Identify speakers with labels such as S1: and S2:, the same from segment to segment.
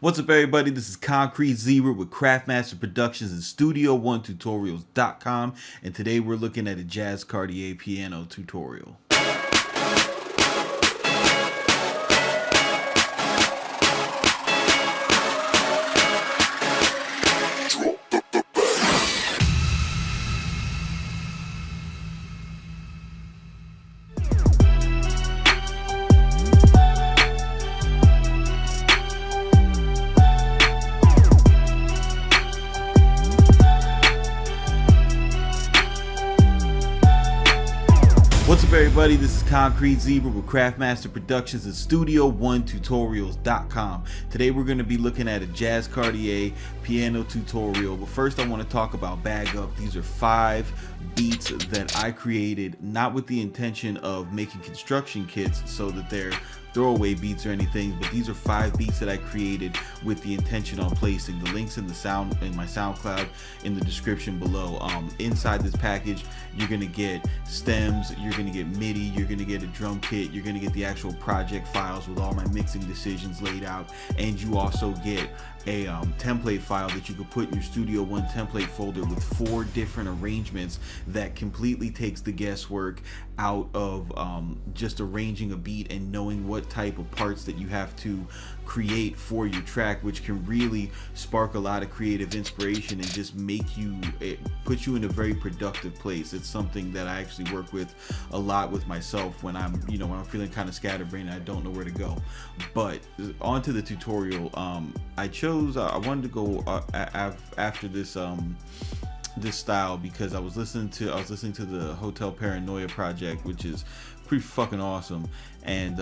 S1: What's up, everybody? This is Concrete Zebra with Craftmaster Productions and Studio1Tutorials.com, and today we're looking at a Jazz Cartier piano tutorial. What's up, everybody? This is Concrete Zebra with Craftmaster Productions and Studio1Tutorials.com. Today we're going to be looking at a Jazz Cartier piano tutorial, but first I want to talk about Bag Up. These are 5 beats that I created, not with the intention of making construction kits so that they're throwaway beats or anything, but these are 5 beats that I created with the intention on placing. The links in my SoundCloud in the description below. Inside this package you're gonna get stems, you're gonna get MIDI, you're gonna get a drum kit, you're gonna get the actual project files with all my mixing decisions laid out, and you also get a template file that you could put in your Studio One template folder with 4 different arrangements that completely takes the guesswork out of just arranging a beat and knowing what type of parts that you have to create for your track, which can really spark a lot of creative inspiration and just make you, it puts you in a very productive place. It's something that I actually work with a lot with myself when I'm, when I'm feeling kind of scatterbrained and I don't know where to go. But on to the tutorial. I wanted to go after this this style because I was listening to the Hotel Paranoia project, which is pretty fucking awesome, and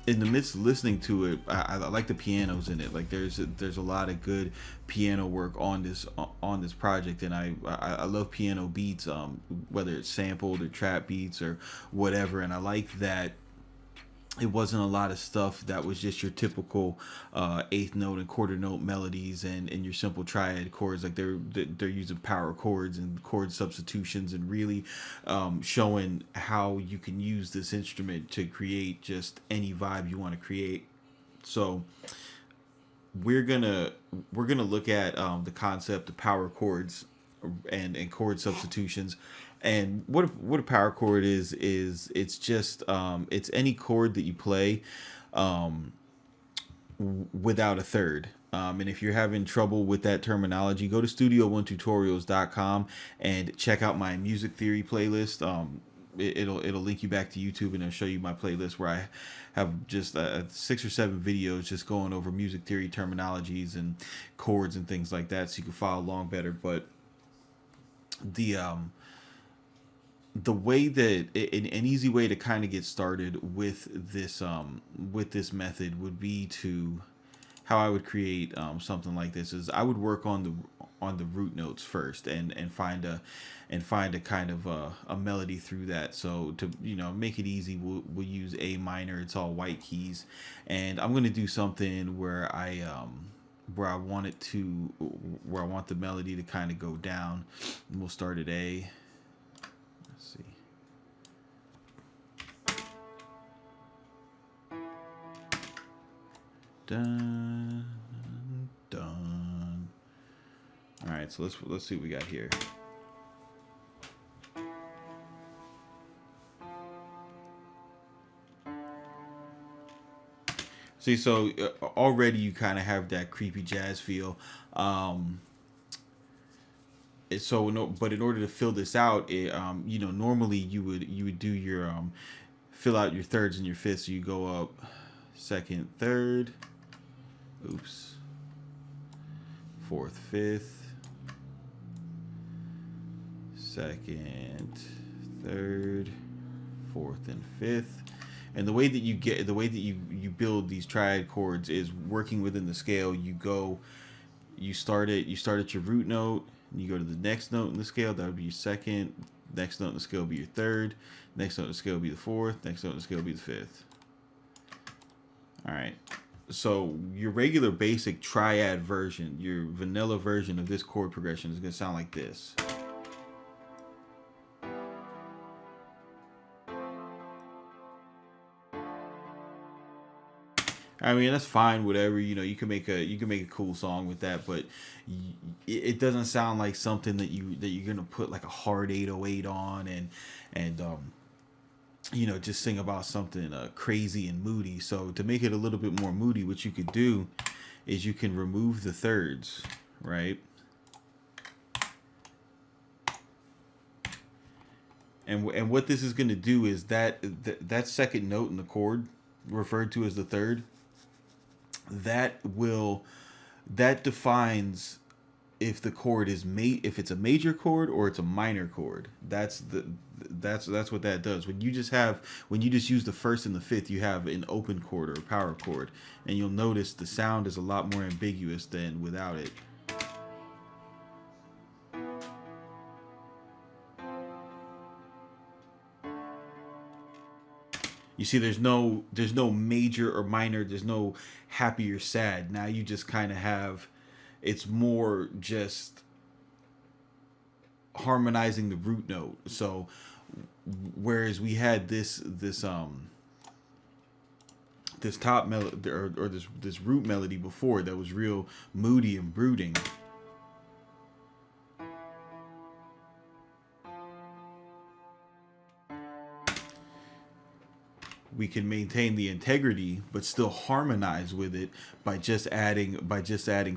S1: in the midst of listening to it, I like the pianos in it. Like there's a lot of good piano work on this project, and I love piano beats, whether it's sampled or trap beats or whatever, and I like that it wasn't a lot of stuff that was just your typical 8th note and quarter note melodies and your simple triad chords. Like they're using power chords and chord substitutions and really showing how you can use this instrument to create just any vibe you want to create. So we're gonna look at the concept of power chords and chord substitutions. And what a power chord is it's just it's any chord that you play without a third. And if you're having trouble with that terminology, go to Studio1Tutorials.com and check out my music theory playlist. It'll link you back to YouTube, and it'll show you my playlist where I have just 6 or 7 videos just going over music theory terminologies and chords and things like that, so you can follow along better. But the way that an easy way to kind of get started with this method would be to, how I would create something like this is I would work on the root notes first and find a kind of a melody through that. So to make it easy, we'll use A minor. It's all white keys, and I'm going to do something where I want the melody to kind of go down, and we'll start at A. Let's see. Dun, dun. All right, so let's see what we got here. See, so already you kind of have that creepy jazz feel. But in order to fill this out, normally you would do your fill out your thirds and your fifths. So you go up second, third, oops, fourth, fifth, second, third, fourth, and fifth. And the way that you build these triad chords is working within the scale. You start at your root note, and you go to the next note in the scale. That would be your second. Next note in the scale will be your third. Next note in the scale will be the fourth. Next note in the scale will be the fifth. All right. So your regular basic triad version, your vanilla version of this chord progression is going to sound like this. I mean, that's fine, whatever. You know, you can make a cool song with that, but it doesn't sound like something that you're gonna put like a hard 808 on and you know, just sing about something crazy and moody. So to make it a little bit more moody, what you could do is you can remove the thirds, right? And what this is going to do is that second note in the chord, referred to as the third, that defines if the chord is if it's a major chord or it's a minor chord. That's what that does. When you just use the first and the fifth, you have an open chord or a power chord, and you'll notice the sound is a lot more ambiguous than without it. You see, there's no major or minor. There's no happy or sad. Now you just kind of have, it's more just harmonizing the root note. So whereas we had this top melody or this root melody before that was real moody and brooding. We can maintain the integrity but still harmonize with it by just adding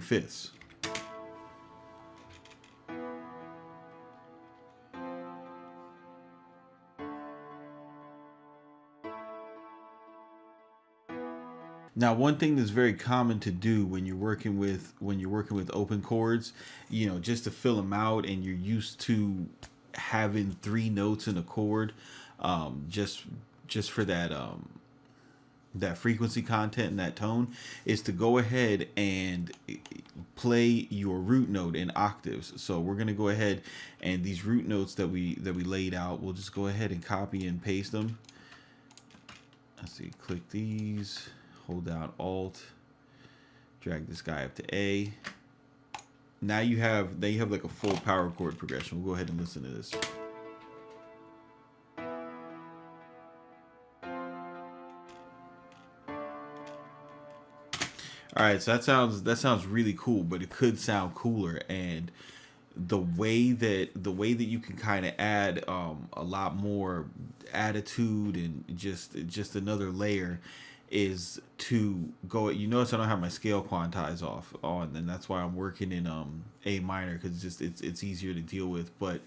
S1: fifths. Now, one thing that's very common to do when you're working with open chords, you know, just to fill them out, and you're used to having three notes in a chord, just for that frequency content and that tone, is to go ahead and play your root note in octaves. So we're gonna go ahead, and these root notes that we laid out, we'll just go ahead and copy and paste them. Let's see, click these, hold down Alt, drag this guy up to A. Now you have like a full power chord progression. We'll go ahead and listen to this. All right, so that sounds really cool, but it could sound cooler. And the way that you can kind of add a lot more attitude and just another layer is to go. You notice I don't have my scale quantize on, and that's why I'm working in A minor, because it's easier to deal with. But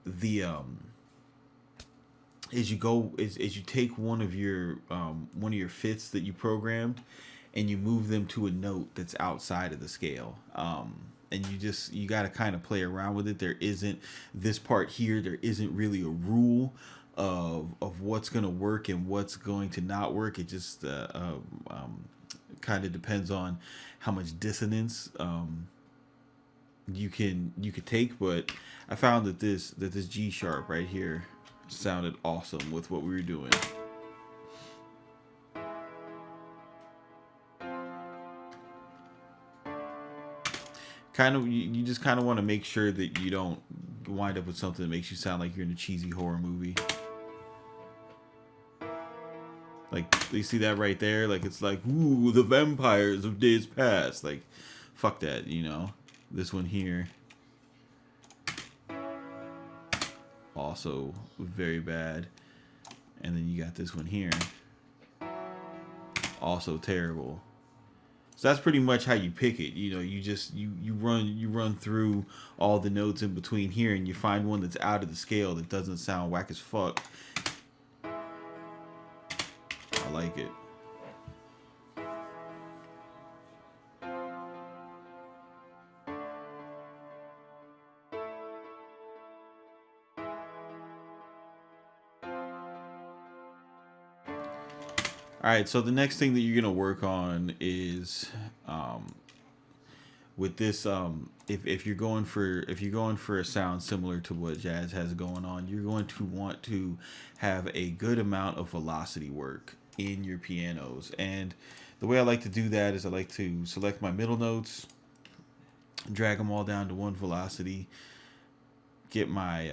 S1: the as you take one of your fifths that you programmed, and you move them to a note that's outside of the scale, and you got to kind of play around with it. There isn't this part here. There isn't really a rule of what's going to work and what's going to not work. It just kind of depends on how much dissonance you could take. But I found that this G sharp right here sounded awesome with what we were doing. Kind of, you just kind of want to make sure that you don't wind up with something that makes you sound like you're in a cheesy horror movie. Like, you see that right there? Like, it's like, ooh, the vampires of days past. Like, fuck that, you know? This one here, also very bad. And then you got this one here, also terrible. So that's pretty much how you pick it. You know, you run through all the notes in between here, and you find one that's out of the scale that doesn't sound whack as fuck. I like it. All right, so the next thing that you're gonna work on is with this. If you're going for a sound similar to what Jazz has going on, you're going to want to have a good amount of velocity work in your pianos. And the way I like to do that is I like to select my middle notes, drag them all down to one velocity, get my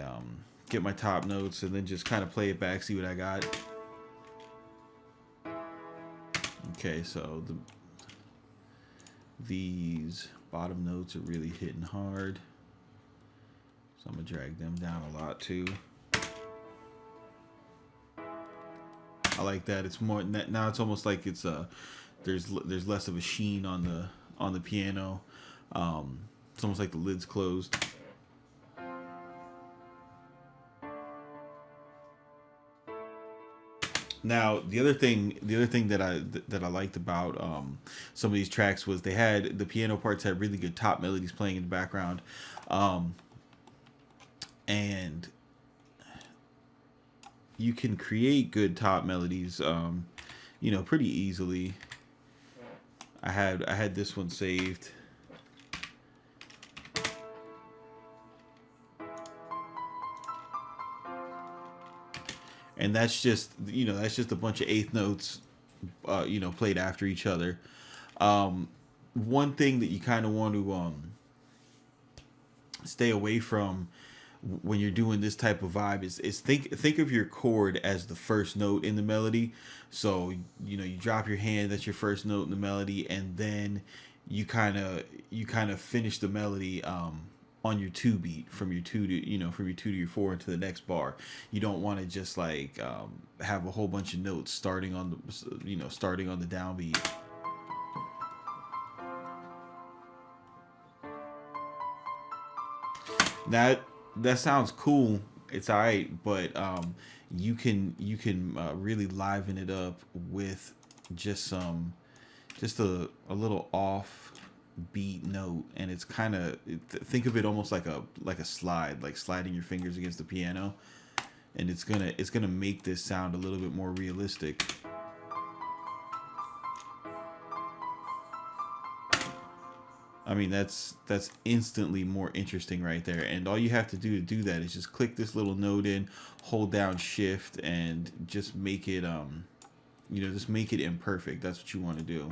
S1: top notes, and then just kind of play it back, see what I got. Okay, so these bottom notes are really hitting hard. So I'm gonna drag them down a lot too. I like that. It's more now. It's almost like it's there's less of a sheen on the piano. It's almost like the lid's closed. Now the other thing that I liked about some of these tracks was they had the piano parts had really good top melodies playing in the background, and you can create good top melodies, you know, pretty easily. I had this one saved. And that's just, you know, that's just a bunch of eighth notes, you know, played after each other. One thing that you kind of want to stay away from when you're doing this type of vibe is think of your chord as the first note in the melody. So, you know, you drop your hand, that's your first note in the melody, and then you kind of finish the melody on your 2 beat, from your 2 to, you know, from your 2 to your 4 into the next bar. You don't want to just like have a whole bunch of notes starting on the, you know, starting on the downbeat. That sounds cool. It's all right, but you can really liven it up with just a little off beat note, and it's kind of, think of it almost like a slide, like sliding your fingers against the piano, and it's gonna make this sound a little bit more realistic. I mean, that's instantly more interesting right there. And all you have to do that is just click this little note in, hold down shift, and just make it you know, just make it imperfect. That's what you want to do.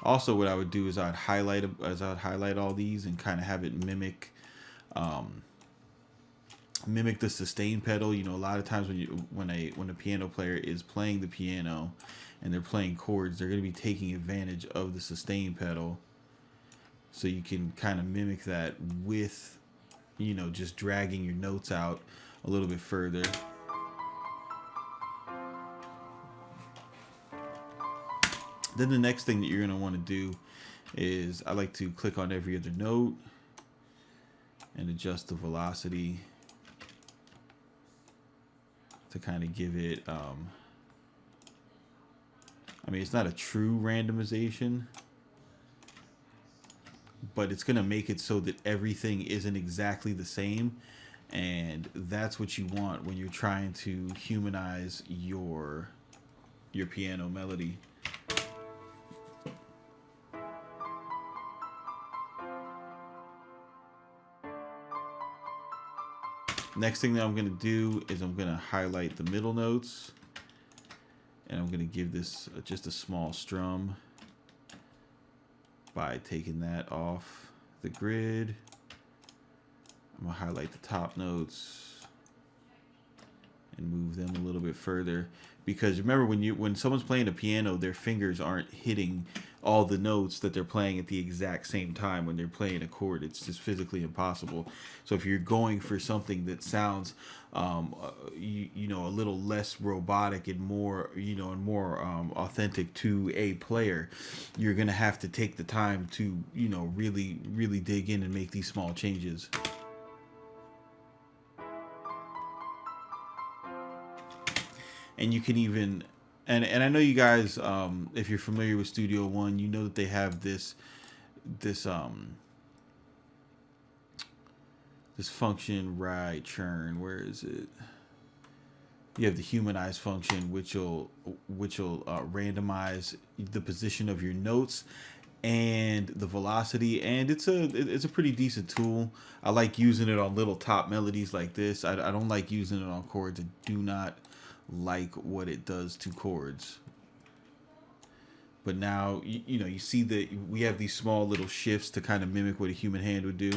S1: Also, what I would do is I'd highlight all these and kind of have it mimic the sustain pedal. You know, a lot of times when a piano player is playing the piano and they're playing chords, they're going to be taking advantage of the sustain pedal. So you can kind of mimic that with, you know, just dragging your notes out a little bit further. Then the next thing that you're going to want to do is, I like to click on every other note and adjust the velocity to kind of give it, I mean, it's not a true randomization, but it's going to make it so that everything isn't exactly the same. And that's what you want when you're trying to humanize your piano melody. Next thing that I'm going to do is I'm going to highlight the middle notes, and I'm going to give this just a small strum by taking that off the grid. I'm going to highlight the top notes and move them a little bit further, because remember, when someone's playing a piano, their fingers aren't hitting all the notes that they're playing at the exact same time when they're playing a chord. It's just physically impossible. So if you're going for something that sounds you know, a little less robotic and more, you know, and more authentic to a player, you're gonna have to take the time to, you know, really dig in and make these small changes. And you can even, and I know you guys, if you're familiar with Studio One, you know that they have this function, right? Churn. Where is it? You have the Humanize function, which will randomize the position of your notes and the velocity, and it's a pretty decent tool. I like using it on little top melodies like this. I don't like using it on chords. I do not like what it does to chords. But now you know, you see that we have these small little shifts to kind of mimic what a human hand would do.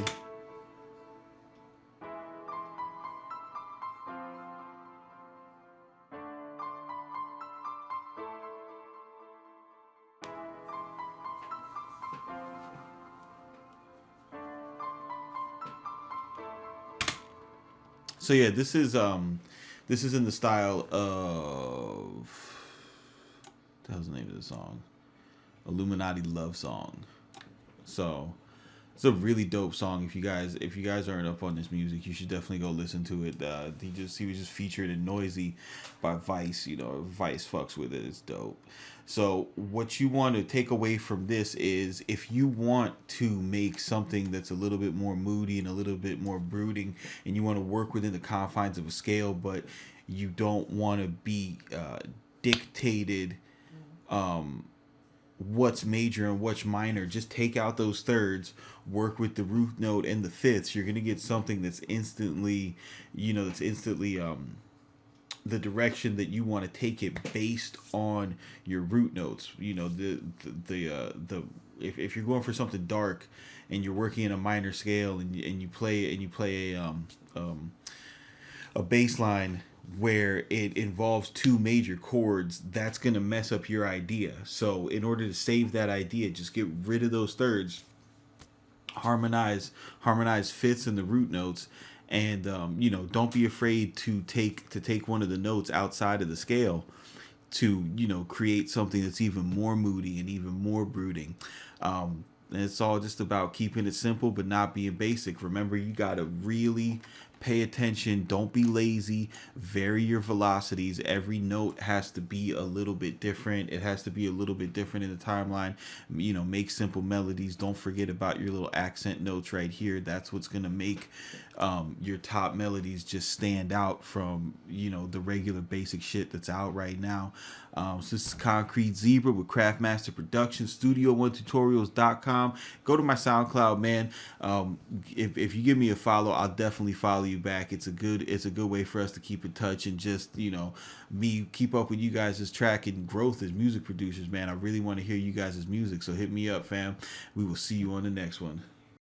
S1: So yeah, this is in the style of, what the hell's the name of the song? Illuminati Love Song. So it's a really dope song. If you guys aren't up on this music, you should definitely go listen to it. He was just featured in Noisy by Vice. You know, Vice fucks with it. It's dope. So what you want to take away from this is, if you want to make something that's a little bit more moody and a little bit more brooding, and you want to work within the confines of a scale, but you don't want to be dictated what's major and what's minor, just take out those thirds, work with the root note and the fifths. You're gonna get something that's instantly, the direction that you want to take it based on your root notes. You know, if you're going for something dark and you're working in a minor scale, and you play a bass line where it involves two major chords, that's going to mess up your idea. So in order to save that idea, just get rid of those thirds, harmonize fifths in the root notes, and don't be afraid to take one of the notes outside of the scale to create something that's even more moody and even more brooding. And it's all just about keeping it simple but not being basic. Remember, you got to really pay attention. Don't be lazy. Vary your velocities. Every note has to be a little bit different. It has to be a little bit different in the timeline. Make simple melodies. Don't forget about your little accent notes right here. That's what's going to make your top melodies just stand out from, the regular basic shit that's out right now. So this is Concrete Zebra with Craftmaster Productions, Studio1Tutorials.com. Go to my SoundCloud, man. If you give me a follow, I'll definitely follow you back. It's a good way for us to keep in touch and just, me keep up with you guys' track and growth as music producers, man. I really want to hear you guys' music, so hit me up, fam. We will see you on the next one.